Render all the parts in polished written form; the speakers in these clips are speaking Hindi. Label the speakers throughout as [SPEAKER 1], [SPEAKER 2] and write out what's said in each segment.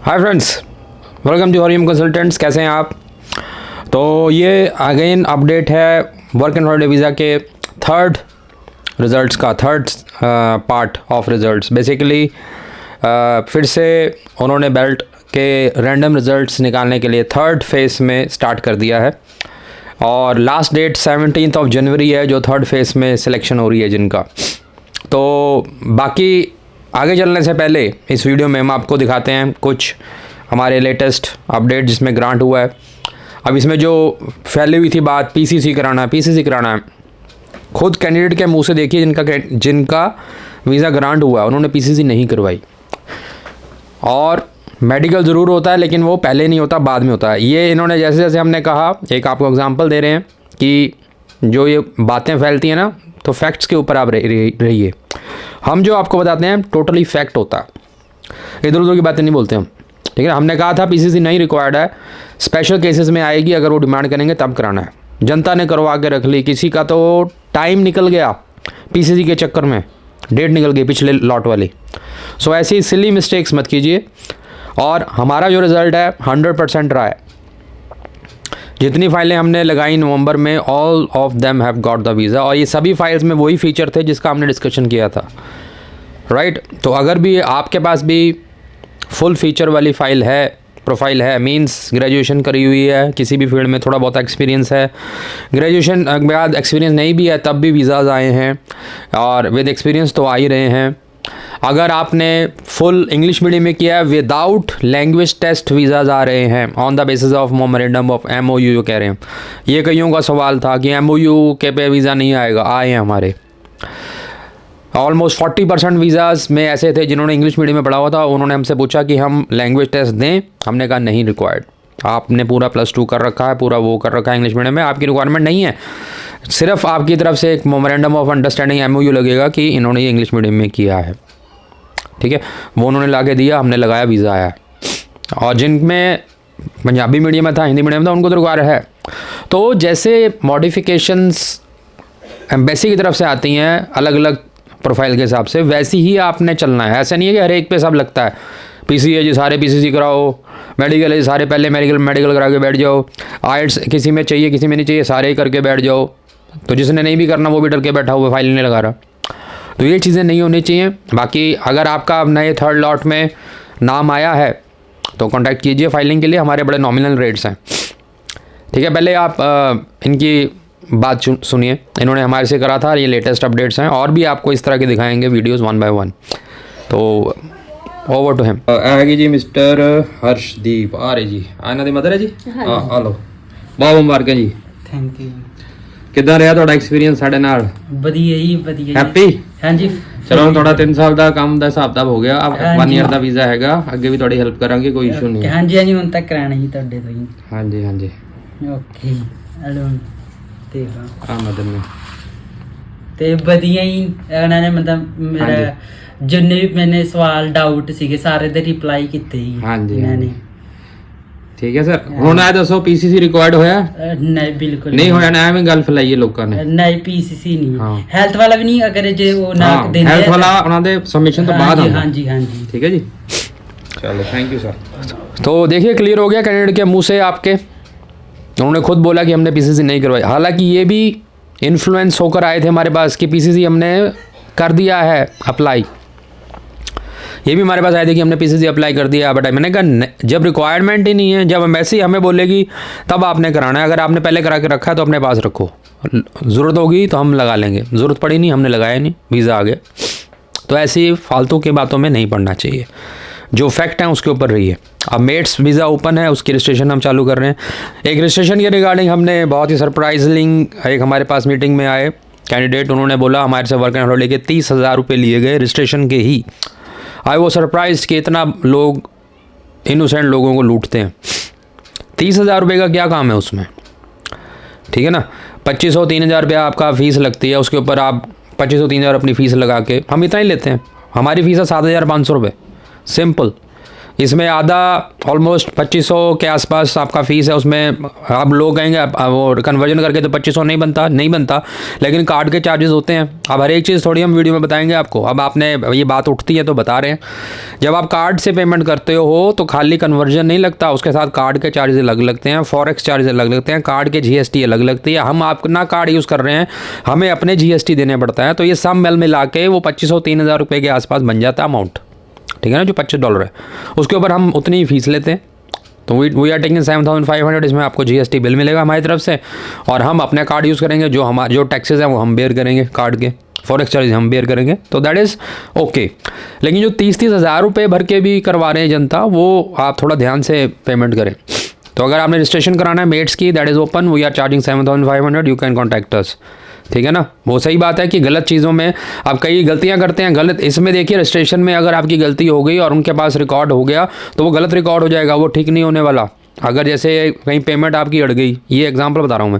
[SPEAKER 1] Hi friends, welcome to Hariyam consultants. कैसे हैं आप? तो ये अगेन अपडेट है वर्क एंड हॉलिडे वीज़ा के थर्ड रिज़ल्ट्स का, third part of results. Basically फिर से उन्होंने बेल्ट के रैंडम रिज़ल्ट्स निकालने के लिए थर्ड फेज़ में स्टार्ट कर दिया है और लास्ट डेट 17 जनवरी है जो थर्ड फेज़ में सिलेक्शन हो रही है जिनका। तो बाकी आगे चलने से पहले इस वीडियो में हम आपको दिखाते हैं कुछ हमारे लेटेस्ट अपडेट जिसमें ग्रांट हुआ है। अब इसमें जो फैली हुई थी बात पीसीसी कराना है, खुद कैंडिडेट के मुंह से देखिए जिनका वीज़ा ग्रांट हुआ उन्होंने पीसीसी नहीं करवाई। और मेडिकल ज़रूर होता है लेकिन वो पहले नहीं होता, बाद में होता है। ये इन्होंने जैसे जैसे हमने कहा, एक आपको एग्जांपल दे रहे हैं कि जो ये बातें फैलती हैं ना, तो फैक्ट्स के ऊपर आप रहिए। हम जो आपको बताते हैं टोटली फैक्ट होता है, इधर उधर की बातें नहीं बोलते हम, ठीक है। हमने कहा था पीसीसी नहीं रिक्वायर्ड है, स्पेशल केसेस में आएगी, अगर वो डिमांड करेंगे तब कराना है। जनता ने करवा के रख ली, किसी का तो टाइम निकल गया पीसीसी के चक्कर में, डेट निकल गई पिछले लॉट वाली। सो ऐसी सिली मिस्टेक्स मत कीजिए। और हमारा जो रिज़ल्ट है 100% रहा है। जितनी फाइलें हमने लगाई नवंबर में, all of them have got the visa. और ये सभी फाइल्स में वही फीचर थे जिसका हमने डिस्कशन किया था, राइट। तो अगर भी आपके पास भी फुल फीचर वाली फाइल है, प्रोफाइल है, मींस ग्रेजुएशन करी हुई है, किसी भी फील्ड में थोड़ा बहुत एक्सपीरियंस है, ग्रेजुएशन के बाद एक्सपीरियंस नहीं भी है तब भी वीज़ाज आए हैं, और विद एक्सपीरियंस तो आ ही रहे हैं। अगर आपने फुल इंग्लिश मीडियम में किया है, विदाउट लैंग्वेज टेस्ट वीज़ाज आ रहे हैं on the basis of memorandum of MOU जो कह रहे हैं। ये कईयों का सवाल था कि MOU के पे वीज़ा नहीं आएगा, आए हैं हमारे। ऑलमोस्ट 40% वीज़ाज में ऐसे थे जिन्होंने इंग्लिश मीडियम में पढ़ा हुआ था, उन्होंने हमसे पूछा कि हम लैंग्वेज टेस्ट दें। हमने कहा नहीं रिक्वायर्ड, आपने पूरा +2 कर रखा है, पूरा वो कर रखा है इंग्लिश मीडियम में, आपकी रिक्वायरमेंट नहीं है। सिर्फ आपकी तरफ से एक मेमोरेंडम ऑफ अंडरस्टैंडिंग MOU लगेगा कि इन्होंने ये इंग्लिश मीडियम में किया है, ठीक है। वो उन्होंने ला के दिया, हमने लगाया, वीज़ा आया। और जिनमें पंजाबी मीडियम में था, हिंदी मीडियम था, उनको तो रिक्वायर है। तो जैसे मॉडिफिकेशंस एम्बेसी की तरफ से आती हैं अलग अलग प्रोफाइल के हिसाब से, वैसी ही आपने चलना है। ऐसा नहीं है कि हर एक पे सब लगता है। पीसी है जी, सारे पीसीसी कराओ, मेडिकल है जी, सारे पहले मेडिकल करा के बैठ जाओ, आइट्स किसी में चाहिए किसी में नहीं चाहिए, सारे ही करके बैठ जाओ। तो जिसने नहीं भी करना वो भी डर के बैठा हुआ, फाइल नहीं लगा रहा। तो ये चीज़ें नहीं होनी चाहिए। बाकी अगर आपका नए थर्ड लॉट में नाम आया है तो कांटेक्ट कीजिए फाइलिंग के लिए, हमारे बड़े नॉमिनल रेट्स हैं, ठीक है। पहले आप इनकी बात सुनिए, इन्होंने हमारे से करा था, ये लेटेस्ट अपडेट्स हैं, और भी आपको इस तरह के दिखाएंगे वीडियोस 1 by 1। तो ओवर टू हिम। आएगी जी मिस्टर हर्षदीप, आ रहे जी, आना दी मदर है जी, आ लो, बहुत मुबारक जी।
[SPEAKER 2] Thank you.
[SPEAKER 1] ਕਿੱਦਾਂ ਰਿਹਾ ਤੁਹਾਡਾ ਐਕਸਪੀਰੀਅੰਸ ਸਾਡੇ ਨਾਲ?
[SPEAKER 2] ਵਧੀਆ ਜੀ, ਵਧੀਆ।
[SPEAKER 1] ਹੈਪੀ?
[SPEAKER 2] ਹਾਂਜੀ।
[SPEAKER 1] ਚਲੋ ਤੁਹਾਡਾ 3 ਸਾਲ ਦਾ ਕੰਮ ਦਾ ਹਿਸਾਬ ਤਾਂ ਹੋ ਗਿਆ, अब 1 ईयर ਦਾ ਵੀਜ਼ਾ ਹੈਗਾ, ਅੱਗੇ ਵੀ ਤੁਹਾਡੀ ਹੈਲਪ ਕਰਾਂਗੇ, ਕੋਈ ਇਸ਼ੂ ਨਹੀਂ।
[SPEAKER 2] ਹਾਂਜੀ ਹਾਂਜੀ, ਹੁਣ ਤੱਕ ਕਰਾਣਾ ਹੀ ਤੁਹਾਡੇ ਤੋਂ ਹੀ।
[SPEAKER 1] ਹਾਂਜੀ ਹਾਂਜੀ,
[SPEAKER 2] ਓਕੇ। ਹਲੋ ਤੇ
[SPEAKER 1] ਆ ਮਦਨ ਨੇ
[SPEAKER 2] ਤੇ ਵਧੀਆ ਹੀ ਉਹਨਾਂ ਨੇ ਮਤਲਬ ਮੇਰਾ ਜਿੰਨੇ ਵੀ ਮੈਨੇ ਸਵਾਲ ਡਾਊਟ ਸੀਗੇ ਸਾਰੇ ਦੇ ਰਿਪਲਾਈ ਕੀਤੇ ਜੀ ਇਹਨਾਂ ਨੇ।
[SPEAKER 1] ਠੀਕ ਹੈ ਸਰ। ਹੁਣ ਇਹ ਦੱਸੋ ਪੀਸੀਸੀ ਰਿਕੁਆਇਰਡ ਹੋਇਆ?
[SPEAKER 2] ਨਹੀਂ, ਬਿਲਕੁਲ
[SPEAKER 1] ਨਹੀਂ ਹੋਇਆ ਨਾ, ਐਵੇਂ ਗੱਲ ਫੈਲਾਈਏ ਲੋਕਾਂ ਨੇ।
[SPEAKER 2] ਨਹੀਂ, ਪੀਸੀਸੀ ਨਹੀਂ, ਹੈਲਥ ਵਾਲਾ ਵੀ ਨਹੀਂ। ਅਗਰ ਜੇ ਉਹ ਨਾ ਦਿੰਦੇ
[SPEAKER 1] ਹੈਲਥ ਵਾਲਾ ਉਹਨਾਂ ਦੇ सबमिशन ਤੋਂ बाद होगा।
[SPEAKER 2] ਹਾਂਜੀ ਹਾਂਜੀ,
[SPEAKER 1] ठीक है जी, चलो थैंक यू सर। तो देखिए क्लियर हो गया कैंडिडेट के मुंह से आपके, उन्होंने खुद बोला कि हमने पीसीसी नहीं करवाई। हालांकि ये भी इन्फ्लुएंस होकर आए थे हमारे पास कि पीसीसी हमने कर दिया है अप्लाई। ये भी हमारे पास आए थे कि हमने पीसीसी अप्लाई कर दिया, बट मैंने कहा जब रिक्वायरमेंट ही नहीं है, जब एम्बेसी हमें बोलेगी तब आपने कराना है। अगर आपने पहले करा के रखा है तो अपने पास रखो, ज़रूरत होगी तो हम लगा लेंगे, ज़रूरत पड़ी नहीं, हमने लगाया नहीं, वीज़ा आ गया। तो ऐसी फालतू की बातों में नहीं पड़ना चाहिए, जो फैक्ट हैं उसके ऊपर रहिए। अब मेट्स वीज़ा ओपन है, उसकी रजिस्ट्रेशन हम चालू कर रहे हैं। एक रजिस्ट्रेशन के रिगार्डिंग हमने बहुत ही सरप्राइजिंग, एक हमारे पास मीटिंग में आए कैंडिडेट, उन्होंने बोला हमारे से वर्क एंड हॉलिडे के 30,000 रुपये लिए गए रजिस्ट्रेशन के ही। आई वो सरप्राइज कि इतना लोग इनोसेंट लोगों को लूटते हैं। 30,000 रुपये का क्या काम है उसमें, ठीक है ना। 2,500-3,000 रुपया आपका फ़ीस लगती है, उसके ऊपर आप 2,500-3,000 अपनी फ़ीस लगा के, हम इतना ही लेते हैं। हमारी फ़ीस है 7,500 रुपये, सिंपल। इसमें आधा ऑलमोस्ट 2500 के आसपास आपका फ़ीस है। उसमें आप लोग कहेंगे वो कन्वर्जन करके तो 2500 नहीं बनता, लेकिन कार्ड के चार्जेस होते हैं। अब हर एक चीज़ थोड़ी हम वीडियो में बताएंगे आपको। अब आपने ये बात उठती है तो बता रहे हैं, जब आप कार्ड से पेमेंट करते हो तो खाली कन्वर्जन नहीं लगता, उसके साथ कार्ड के चार्जेस अलग लगते हैं, फॉरेक्स चार्जेस अलग लगते हैं, कार्ड के GST अलग लगती है। हम अपना कार्ड यूज़ कर रहे हैं, हमें अपने GST देने पड़ता है। तो ये सब मिला के वो 2500-3000 रुपये के आसपास बन जाता है अमाउंट, ठीक है ना, जो $25 है उसके ऊपर हम उतनी ही फीस लेते हैं। तो वी आर टेकिंग 7500। इसमें आपको GST बिल मिलेगा हमारी तरफ से, और हम अपने कार्ड यूज़ करेंगे। जो टैक्सेस हैं वो हम बेयर करेंगे, कार्ड के फॉरेक्स चार्ज हम बेयर करेंगे, तो दैट इज़ ओके। लेकिन जो 30-30 हज़ार रुपये भर के भी करवा रहे हैं जनता, वो आप थोड़ा ध्यान से पेमेंट करें। तो अगर आपने रजिस्ट्रेशन कराना है मेट्स की, that is open, we are charging 7500, you can contact us, ठीक है ना। वो सही बात है कि गलत चीज़ों में आप कई गलतियां करते हैं। गलत इसमें देखिए, रजिस्ट्रेशन में अगर आपकी गलती हो गई और उनके पास रिकॉर्ड हो गया तो वो गलत रिकॉर्ड हो जाएगा, वो ठीक नहीं होने वाला। अगर जैसे कहीं पेमेंट आपकी अड़ गई, ये एग्जांपल बता रहा हूँ मैं,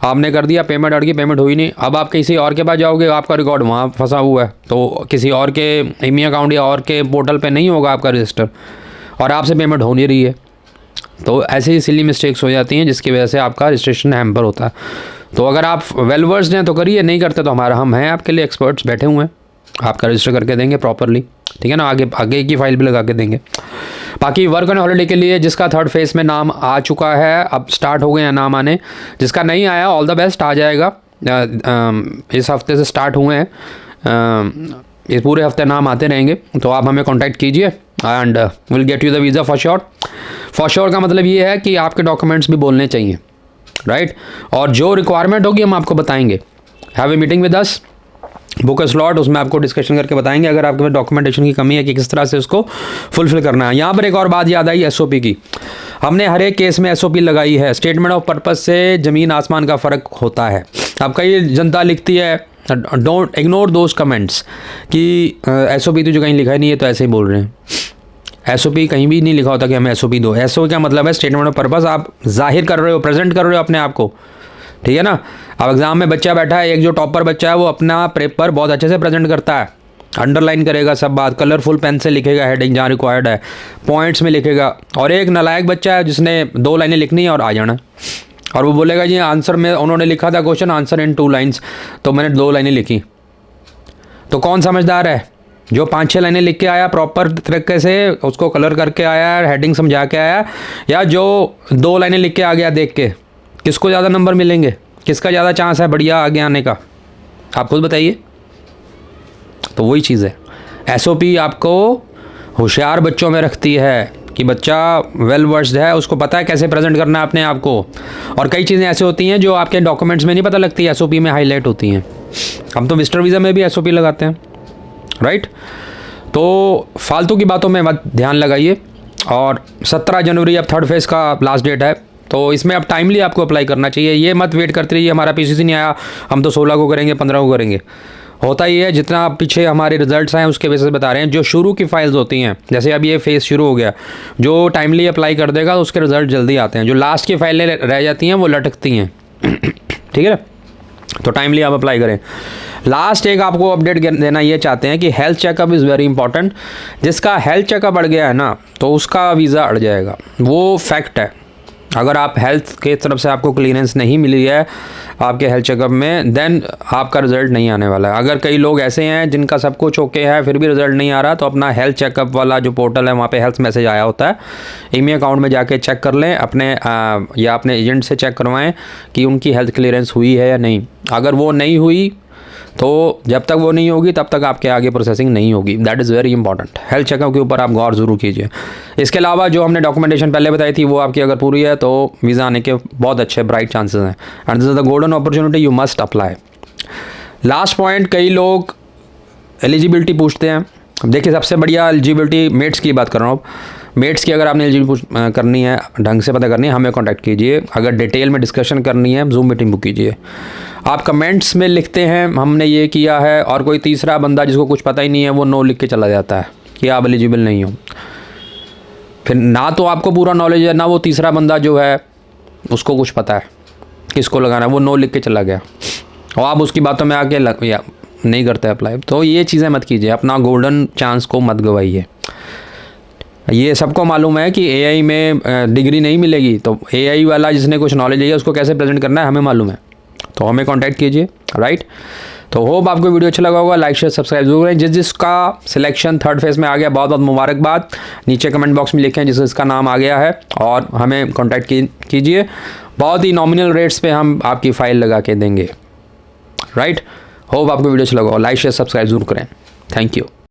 [SPEAKER 1] आपने कर दिया, पेमेंट अड़ गई, पेमेंट हुई नहीं, अब आप किसी और के पास जाओगे, आपका रिकॉर्ड वहाँ फंसा हुआ है, तो किसी और के ईमेल अकाउंट या और के पोर्टल पे नहीं होगा आपका रजिस्टर, और आपसे पेमेंट हो नहीं रही है। तो ऐसे ही सिली मिस्टेक्स हो जाती हैं, जिसकी वजह से आपका रजिस्ट्रेशन हैम्पर होता है। तो अगर आप वेल वर्स्ड हैं तो करिए, नहीं करते तो हम हैं आपके लिए, एक्सपर्ट्स बैठे हुए हैं, आपका रजिस्टर करके देंगे प्रॉपरली, ठीक है ना। आगे की फाइल भी लगा के देंगे। बाकी वर्क एंड हॉलिडे के लिए जिसका थर्ड फेज में नाम आ चुका है, अब स्टार्ट हो गए हैं नाम आने, जिसका नहीं आया ऑल द बेस्ट, आ जाएगा। इस हफ्ते से स्टार्ट हुए हैं, इस पूरे हफ्ते नाम आते रहेंगे। तो आप हमें कॉन्टैक्ट कीजिए and will get you the visa for sure. For sure का मतलब ये है कि आपके डॉक्यूमेंट्स भी बोलने चाहिए, राइट। और जो रिक्वायरमेंट होगी हम आपको बताएंगे। Have a meeting with us, book a slot, उसमें आपको डिस्कशन करके बताएंगे अगर आपके पास डॉक्यूमेंटेशन की कमी है कि किस तरह से उसको फुलफिल करना है। यहाँ पर एक और बात याद आई, SOP की। हमने हर एक केस में SOP लगाई है। स्टेटमेंट ऑफ पर्पस से ज़मीन आसमान का फ़र्क होता है। अब कई जनता लिखती है, डोंट इग्नोर दोज कमेंट्स कि SOP तो जो कहीं लिखा ही नहीं है तो ऐसे ही बोल रहे हैं। SOP कहीं भी नहीं लिखा होता कि हमें SOP दो। SOP का मतलब है स्टेटमेंट ऑफ पर्पस, आप जाहिर कर रहे हो, प्रेजेंट कर रहे हो अपने आप को, ठीक है ना। अब एग्जाम में बच्चा बैठा है, एक जो टॉपर बच्चा है वो अपना पेपर बहुत अच्छे से प्रेजेंट करता है, अंडरलाइन करेगा सब बात, कलरफुल पेन से लिखेगा हेडिंग जहाँ रिक्वायर्ड है, पॉइंट्स में लिखेगा। और एक नालायक बच्चा है जिसने 2 लाइनें लिखनी है और आ जाना, और वो बोलेगा जी आंसर में उन्होंने लिखा था क्वेश्चन आंसर इन 2 लाइन्स, तो मैंने 2 लाइनें लिखी। तो कौन समझदार है? जो 5-6 लाइनें लिख के आया प्रॉपर तरीके से, उसको कलर करके आया, हेडिंग समझा के आया, या जो 2 लाइनें लिख के आ गया देख के? किसको ज़्यादा नंबर मिलेंगे, किसका ज़्यादा चांस है बढ़िया आगे आने का, आप खुद बताइए। तो वही चीज़ है, SOP आपको होशियार बच्चों में रखती है कि बच्चा वेल वर्स्ड है, उसको पता है कैसे प्रेजेंट करना है अपने आप को। और कई चीज़ें ऐसे होती हैं जो आपके डॉक्यूमेंट्स में नहीं पता लगती, SOP में हाईलाइट होती हैं। हम तो विजिटर वीज़ा में भी SOP लगाते हैं, राइट। तो फालतू की बातों में मत ध्यान लगाइए। और 17 जनवरी अब थर्ड फेज़ का लास्ट डेट है, तो इसमें अब टाइमली आपको अप्लाई करना चाहिए। ये मत वेट करते रहिए हमारा PCC नहीं आया, हम तो 16 को करेंगे, 15 को करेंगे। होता ही है, जितना पीछे हमारे रिजल्ट्स आए उसके बेसिस बता रहे हैं। जो शुरू की फाइल्स होती हैं, जैसे अब ये फेज़ शुरू हो गया, जो टाइमली अप्लाई कर देगा उसके रिजल्ट जल्दी आते हैं। जो लास्ट की फाइलें रह जाती हैं वो लटकती हैं, ठीक है ना। तो टाइमली आप अप्लाई करें। लास्ट एक आपको अपडेट देना ये चाहते हैं कि health checkup is very important. जिसका हेल्थ चेकअप अड़ गया है ना, तो उसका वीज़ा अड़ जाएगा, वो फैक्ट है। अगर आप हेल्थ के तरफ से आपको क्लीयरेंस नहीं मिली है आपके हेल्थ चेकअप में, देन आपका रिज़ल्ट नहीं आने वाला है। अगर कई लोग ऐसे हैं जिनका सब कुछ ओके है फिर भी रिज़ल्ट नहीं आ रहा, तो अपना हेल्थ चेकअप वाला जो पोर्टल है वहाँ पे हेल्थ मैसेज आया होता है, ईमेल अकाउंट में जाके चेक कर लें अपने या अपने एजेंट से चेक करवाएं कि उनकी हेल्थ क्लीयरेंस हुई है या नहीं। अगर वो नहीं हुई तो जब तक वो नहीं होगी तब तक आपके आगे प्रोसेसिंग नहीं होगी। That is very important. Health checkup के ऊपर आप गौर ज़रूर कीजिए। इसके अलावा जो हमने डॉक्यूमेंटेशन पहले बताई थी वो आपकी अगर पूरी है तो वीज़ा आने के बहुत अच्छे ब्राइट चांसेस हैं, and this is the golden opportunity, you must apply. Last point, कई लोग एलिजिबिलिटी पूछते हैं। देखिए सबसे बढ़िया एलिजिबिलिटी मेट्स की बात कर रहा हूँ। मेट्स की अगर आपने एलिजिबिलिटी करनी है, ढंग से पता करनी है, हमें कॉन्टैक्ट कीजिए। अगर डिटेल में डिस्कशन करनी है जूम मीटिंग बुक कीजिए। आप कमेंट्स में लिखते हैं हमने ये किया है, और कोई तीसरा बंदा जिसको कुछ पता ही नहीं है वो नो लिख के चला जाता है कि आप एलिजिबल नहीं हो। फिर ना तो आपको पूरा नॉलेज है, ना वो तीसरा बंदा जो है उसको कुछ पता है किसको लगाना है, वो नो लिख के चला गया और आप उसकी बातों में आके नहीं करते अप्लाई। तो ये चीज़ें मत कीजिए, अपना गोल्डन चांस को मत गवाइए। ये सबको मालूम है कि एआई में डिग्री नहीं मिलेगी, तो एआई वाला जिसने कुछ नॉलेज है उसको कैसे प्रेजेंट करना है हमें मालूम है, तो हमें कांटेक्ट कीजिए, राइट। तो होप आपको वीडियो अच्छा लगा होगा, लाइक शेयर सब्सक्राइब जरूर करें। जिसका सिलेक्शन थर्ड फेज़ में आ गया बहुत बहुत मुबारकबाद, नीचे कमेंट बॉक्स में लिखें जिसका नाम आ गया है और हमें कांटेक्ट कीजिए। बहुत ही नॉमिनल रेट्स पे हम आपकी फ़ाइल लगा के देंगे, राइट। होप आपको वीडियो अच्छा लगा, लाइक शेयर सब्सक्राइब जरूर करें। Thank you.